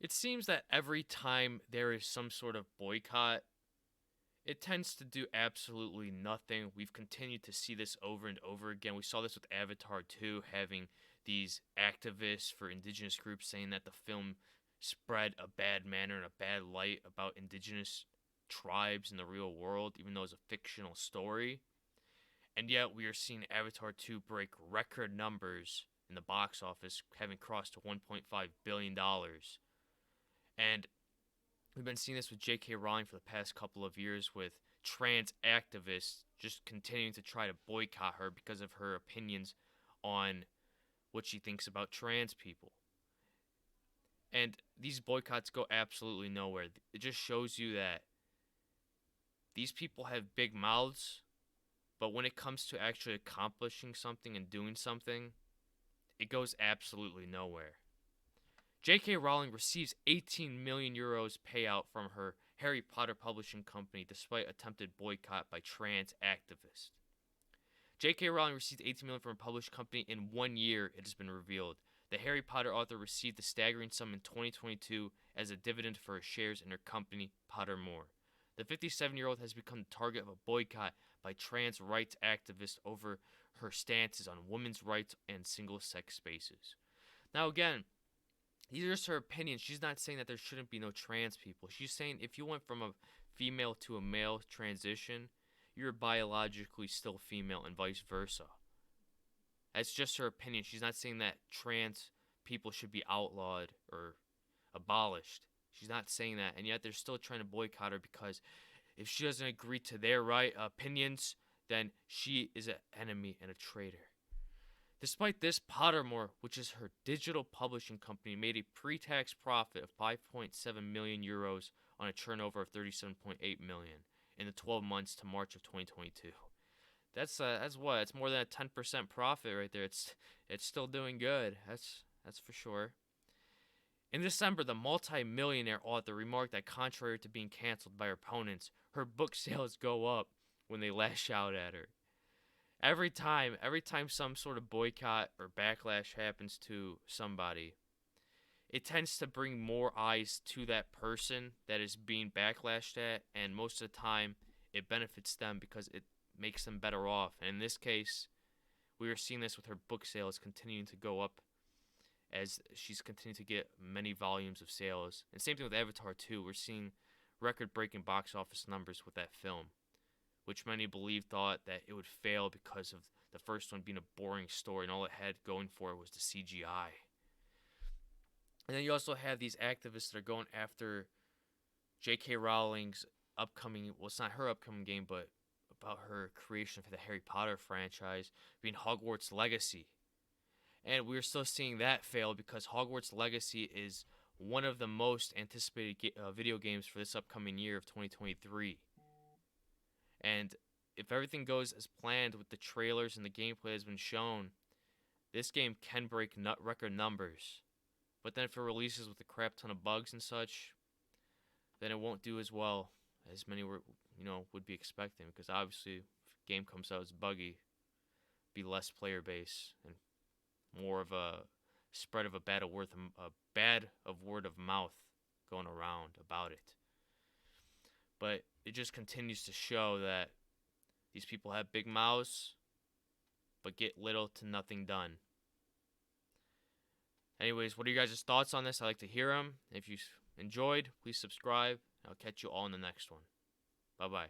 It seems that every time there is some sort of boycott, it tends to do absolutely nothing. We've continued to see this over and over again. We saw this with Avatar 2, having these activists for indigenous groups saying that the film spread a bad manner and a bad light about indigenous tribes in the real world, even though it's a fictional story. And yet we are seeing Avatar 2 break record numbers in the box office, having crossed $1.5 billion. And we've been seeing this with J.K. Rowling for the past couple of years, with trans activists just continuing to try to boycott her because of her opinions on what she thinks about trans people. And these boycotts go absolutely nowhere. It just shows you that these people have big mouths, but when it comes to actually accomplishing something and doing something, it goes absolutely nowhere. J.K. Rowling receives 18 million euros payout from her Harry Potter publishing company despite attempted boycott by trans activists. J.K. Rowling received 18 million from her publishing company in 1 year, it has been revealed. The Harry Potter author received a staggering sum in 2022 as a dividend for her shares in her company, Pottermore. The 57-year-old has become the target of a boycott by trans rights activists over her stances on women's rights and single-sex spaces. Now again, these are just her opinions. She's not saying that there shouldn't be no trans people. She's saying if you went from a female to a male transition, you're biologically still female and vice versa. That's just her opinion. She's not saying that trans people should be outlawed or abolished. She's not saying that, and yet they're still trying to boycott her because if she doesn't agree to their opinions, then she is an enemy and a traitor. Despite this, Pottermore, which is her digital publishing company, made a pre-tax profit of 5.7 million euros on a turnover of 37.8 million in the 12 months to March of 2022. That's what? It's more than a 10% profit right there. It's still doing good. That's for sure. In December, the multi-millionaire author remarked that contrary to being canceled by her opponents, her book sales go up when they lash out at her. Every time some sort of boycott or backlash happens to somebody, it tends to bring more eyes to that person that is being backlashed at, and most of the time, it benefits them because it makes them better off. And in this case, we are seeing this with her book sales continuing to go up as she's continued to get many volumes of sales. And same thing with Avatar 2. We're seeing record-breaking box office numbers with that film, which many thought that it would fail because of the first one being a boring story and all it had going for it was the CGI. And then you also have these activists that are going after J.K. Rowling's upcoming, well, it's not her upcoming game, but about her creation for the Harry Potter franchise being Hogwarts Legacy. And we're still seeing that fail because Hogwarts Legacy is one of the most anticipated video games for this upcoming year of 2023. And if everything goes as planned with the trailers and the gameplay that has been shown, this game can break record numbers. But then if it releases with a crap ton of bugs and such, then it won't do as well as many would be expecting. Because obviously, if a game comes out as buggy, be less player base and more of a spread of a bad of word of mouth going around about it. But it just continues to show that these people have big mouths, but get little to nothing done. Anyways, what are you guys' thoughts on this? I'd like to hear them. If you enjoyed, please subscribe. I'll catch you all in the next one. Bye-bye.